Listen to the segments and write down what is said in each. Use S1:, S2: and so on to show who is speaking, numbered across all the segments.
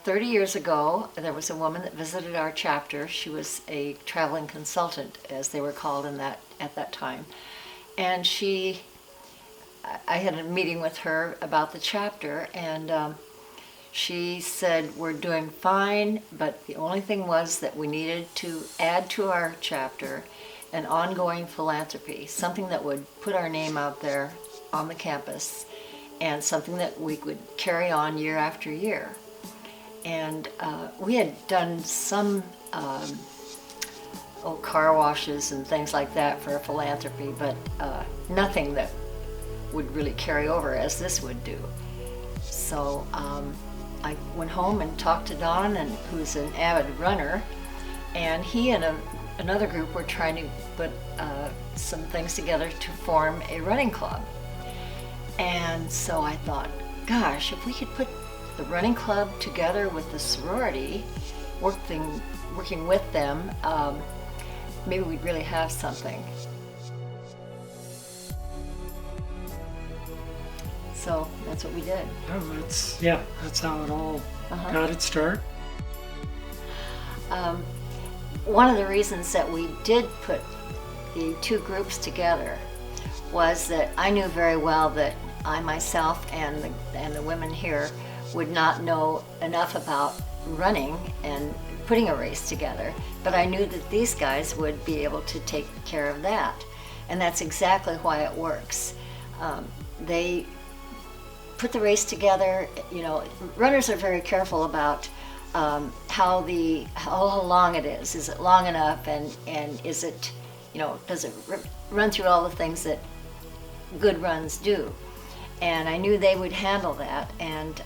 S1: 30 years ago, there was a woman that visited our chapter. She was a traveling consultant, as they were called at that time. And I had a meeting with her about the chapter, and she said, we're doing fine, but the only thing was that we needed to add to our chapter an ongoing philanthropy, something that would put our name out there on the campus, and something that we could carry on year after year. And we had done some car washes and things like that for philanthropy, but nothing that would really carry over as this would do. So I went home and talked to Don, who's an avid runner, and he and another group were trying to put some things together to form a running club. And so I thought, gosh, if we could put the running club together with the sorority, working with them, maybe we'd really have something. So that's what we did.
S2: Oh, that's how it all got its start.
S1: One of the reasons that we did put the two groups together was that I knew very well that I myself and the women here would not know enough about running and putting a race together, but I knew that these guys would be able to take care of that, and that's exactly why it works. They put the race together. You know, runners are very careful about how long it is. Is it long enough, and is it, does it run through all the things that good runs do? And I knew they would handle that, and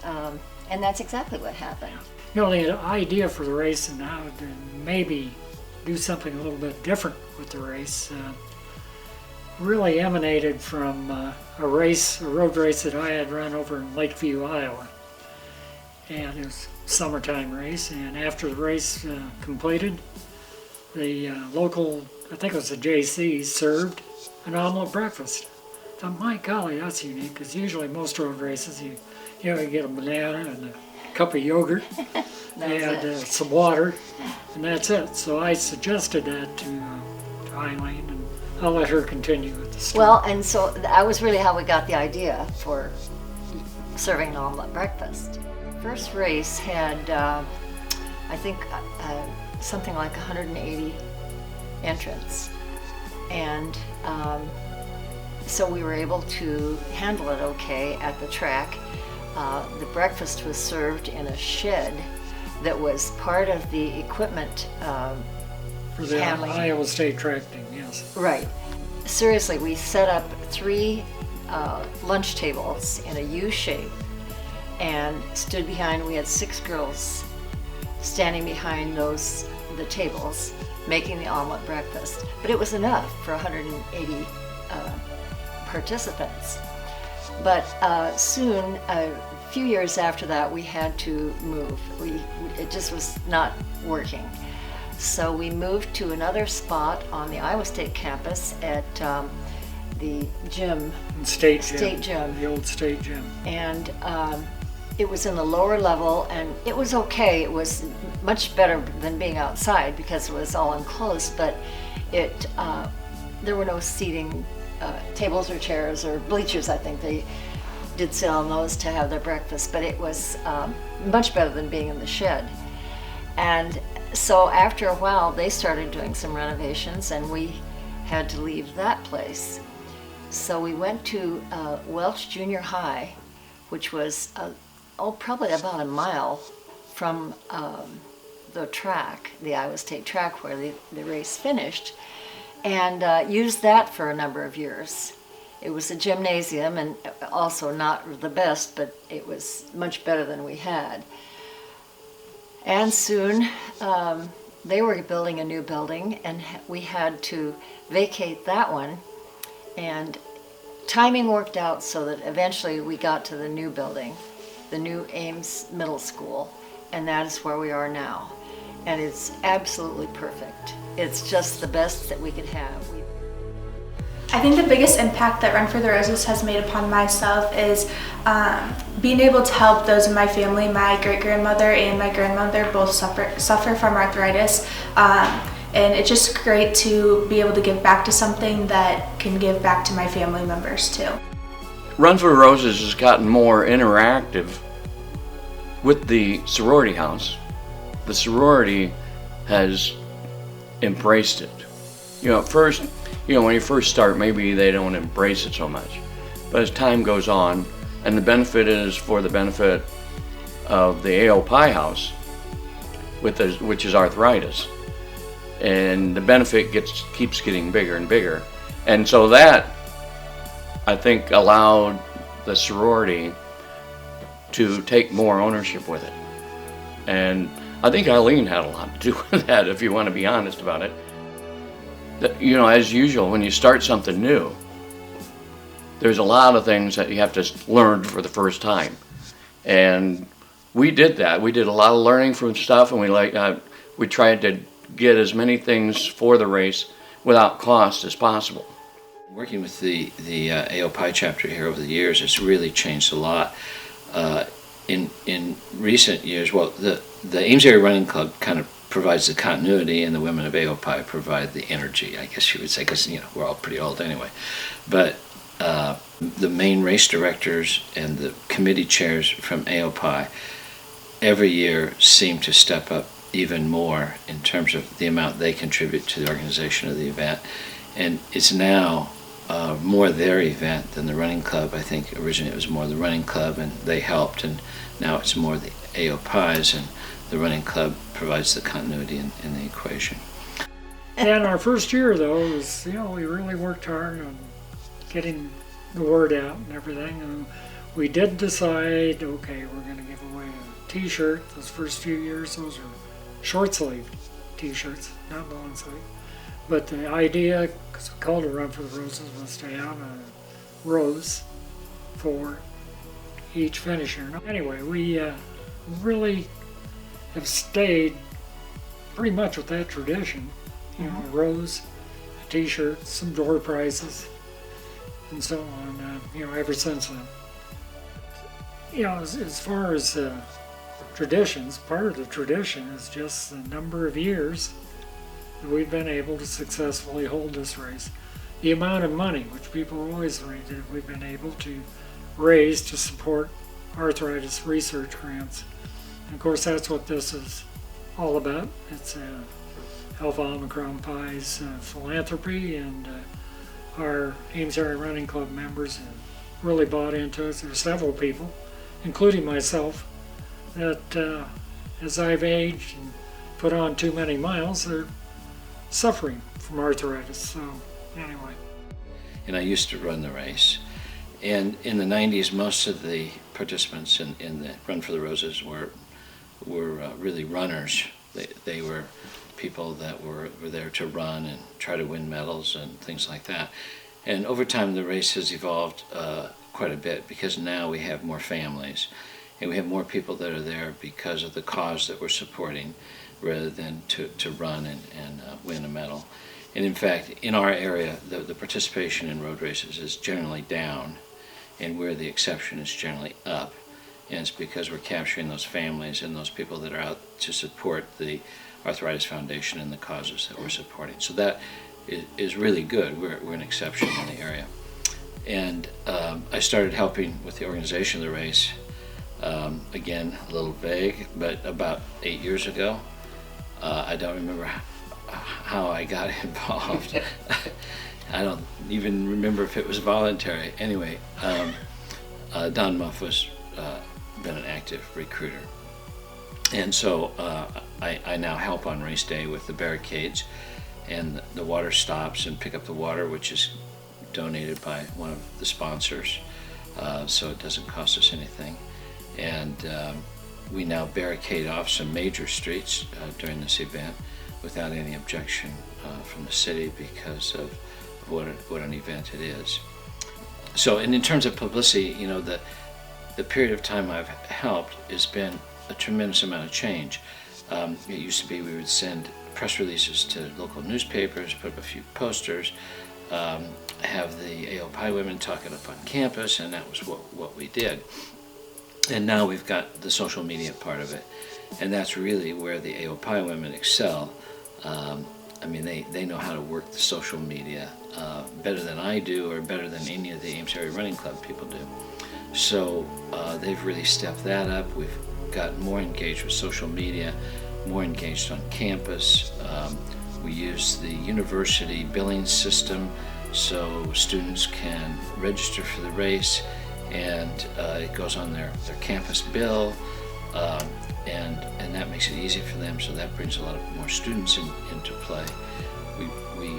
S1: that's exactly what happened.
S2: The idea for the race and how to maybe do something a little bit different with the race really emanated from a road race that I had run over in Lakeview, Iowa. And it was a summertime race, and after the race completed, the local, I think it was the JC, served an omelet breakfast. I thought, my golly, that's unique, because usually most road races, you get a banana and a cup of yogurt and some water, and that's it. So I suggested that to Eileen, and I'll let her continue with the story.
S1: Well, and so that was really how we got the idea for serving an omelet breakfast. First race had, I think, something like 180 entrants, and so we were able to handle it okay at the track. The breakfast was served in a shed that was part of the equipment
S2: for the
S1: handling.
S2: Iowa State track team, yes.
S1: Right. Seriously, we set up 3 lunch tables in a U shape and stood behind. We had 6 girls standing behind the tables making the omelet breakfast, but it was enough for 180 participants. But soon, a few years after that, we had to move. It just was not working. So we moved to another spot on the Iowa State campus at the gym.
S2: State
S1: gym.
S2: The old state gym.
S1: And it was in the lower level, and it was okay. It was much better than being outside because it was all enclosed, but there were no seating tables or chairs or bleachers. I think they did sit on those to have their breakfast, but it was much better than being in the shed. And so after a while, they started doing some renovations, and we had to leave that place. So we went to Welch Junior High, which was probably about a mile from the track, the Iowa State track where the race finished, and used that for a number of years. It was a gymnasium, and also not the best, but it was much better than we had. And soon they were building a new building, and we had to vacate that one, and timing worked out so that eventually we got to the new building, the new Ames Middle School, and that is where we are now. And it's absolutely perfect. It's just the best that we could have.
S3: I think the biggest impact that Run for the Roses has made upon myself is being able to help those in my family. My great-grandmother and my grandmother both suffer from arthritis, and it's just great to be able to give back to something that can give back to my family members too.
S4: Run for the Roses has gotten more interactive with the sorority house. The sorority has embraced it. At first, when you first start, maybe they don't embrace it so much. But as time goes on, and the benefit is for the benefit of the AOII house, which is arthritis, and the benefit keeps getting bigger and bigger. And so that, I think, allowed the sorority to take more ownership with it. And I think Eileen had a lot to do with that, if you want to be honest about it. As usual, when you start something new, there's a lot of things that you have to learn for the first time. And we did that. We did a lot of learning from stuff, and we tried to get as many things for the race without cost as possible.
S5: Working with the AOII chapter here over the years, it's really changed a lot. In recent years, well, the Ames Area Running Club kind of provides the continuity, and the women of AOII provide the energy, I guess you would say, because we're all pretty old anyway. But the main race directors and the committee chairs from AOII every year seem to step up even more in terms of the amount they contribute to the organization of the event. And it's now more their event than the running club. I think originally it was more the running club and they helped, and now it's more the AOII's, and the running club provides the continuity in the equation.
S2: And our first year, though, was, we really worked hard on getting the word out and everything. And we did decide, okay, we're going to give away a t-shirt. Those first few years, those are short sleeve t-shirts, not long sleeve. But the idea, because we called it Run for the Roses, was to have a rose for each finisher. Anyway, we really have stayed pretty much with that tradition. A rose, a t-shirt, some door prizes, and so on, ever since then. As far as traditions, part of the tradition is just the number of years that we've been able to successfully hold this race. The amount of money, which people always read, that we've been able to raise to support arthritis research grants. And of course, that's what this is all about. It's Alpha Omicron Pi's Philanthropy, and our Ames Area Running Club members have really bought into it. There's several people, including myself, that as I've aged and put on too many miles, they're suffering from arthritis. So anyway.
S5: And I used to run the race. And in the 90s, most of the participants in the Run for the Roses were really runners. They were people that were there to run and try to win medals and things like that. And over time, the race has evolved quite a bit, because now we have more families and we have more people that are there because of the cause that we're supporting, rather than to run and win a medal. And in fact, in our area, the participation in road races is generally down, and where the exception is generally up. And it's because we're capturing those families and those people that are out to support the Arthritis Foundation and the causes that we're supporting. So that is really good. We're an exception in the area. And I started helping with the organization of the race, again, a little vague, but about 8 years ago. I don't remember how I got involved. I don't even remember if it was voluntary. Anyway, Don Muff was been an active recruiter. And so I now help on race day with the barricades and the water stops and pick up the water, which is donated by one of the sponsors, so it doesn't cost us anything. And we now barricade off some major streets during this event without any objection from the city, because of what an event it is. So, and in terms of publicity, the period of time I've helped has been a tremendous amount of change. It used to be we would send press releases to local newspapers, put up a few posters. have the AOII women talk it up on campus, and that was what we did. And now we've got the social media part of it, and that's really where the AOII women excel. I mean, they know how to work the social media better than I do, or better than any of the Ames Area Running Club people do. So they've really stepped that up. We've got more engaged with social media, more engaged on campus. We use the university billing system so students can register for the race, and it goes on their campus bill, and that makes it easy for them, so that brings a lot of more students into play. We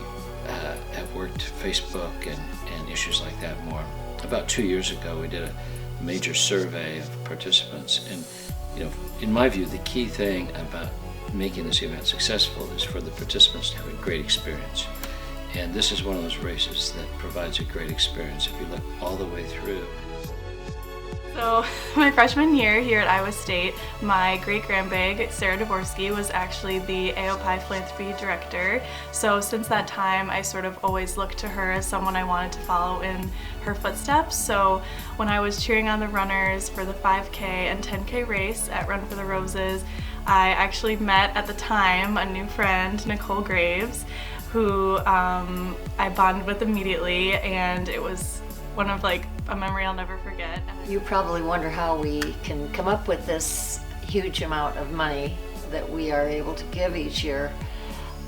S5: have worked Facebook and issues like that more. About 2 years ago, we did a major survey of participants, and in my view, the key thing about making this event successful is for the participants to have a great experience. And this is one of those races that provides a great experience if you look all the way through.
S3: So my freshman year here at Iowa State, my great-grandbag, Sarah Dvorsky, was actually the AOII Philanthropy director. So since that time, I sort of always looked to her as someone I wanted to follow in her footsteps. So when I was cheering on the runners for the 5K and 10K race at Run for the Roses, I actually met at the time a new friend, Nicole Graves, who I bonded with immediately, and it was one of a memory I'll never forget.
S1: You probably wonder how we can come up with this huge amount of money that we are able to give each year.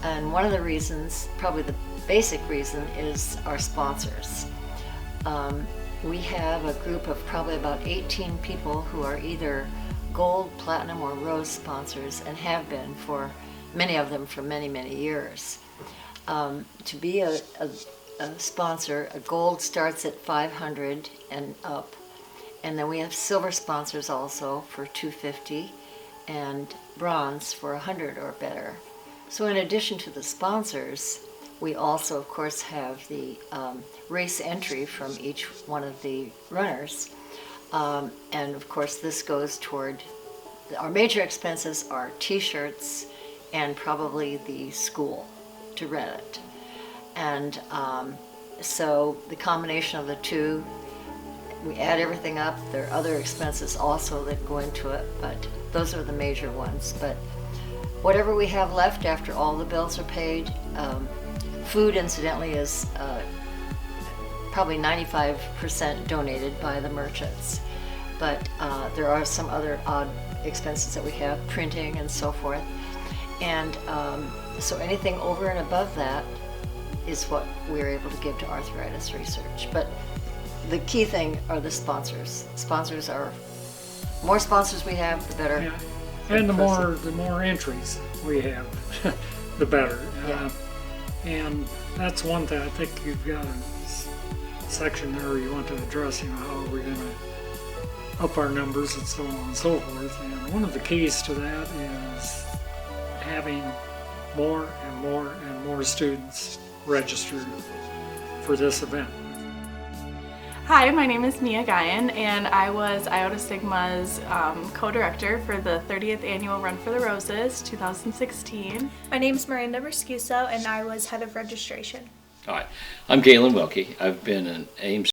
S1: And one of the reasons, probably the basic reason, is our sponsors. We have a group of probably about 18 people who are either gold, platinum, or rose sponsors, and have been for many of them for many, many years. To be a sponsor, a gold starts at $500 and up, and then we have silver sponsors also for $250, and bronze for $100 or better. So in addition to the sponsors, we also of course have the race entry from each one of the runners, and of course this goes toward our major expenses are t-shirts and probably the school to rent it. And so the combination of the two, we add everything up. There are other expenses also that go into it, but those are the major ones. But whatever we have left after all the bills are paid, food incidentally is probably 95% donated by the merchants. But there are some other odd expenses that we have, printing and so forth. And so anything over and above that is what we're able to give to arthritis research. But the key thing are the sponsors. Sponsors are, more sponsors we have, the better.
S2: Yeah. And the more entries we have, the better.
S1: Yeah.
S2: And that's one thing. I think you've got a section there you want to address, how are we going to up our numbers and so on and so forth. And one of the keys to that is having more and more and more students registered for this event.
S3: Hi, my name is Mia Guyan, and I was Iota Sigma's co-director for the 30th Annual Run for the Roses 2016.
S6: My name is Miranda Briscuso, and I was head of registration.
S5: Hi, I'm Galen Wilkie. I've been an Ames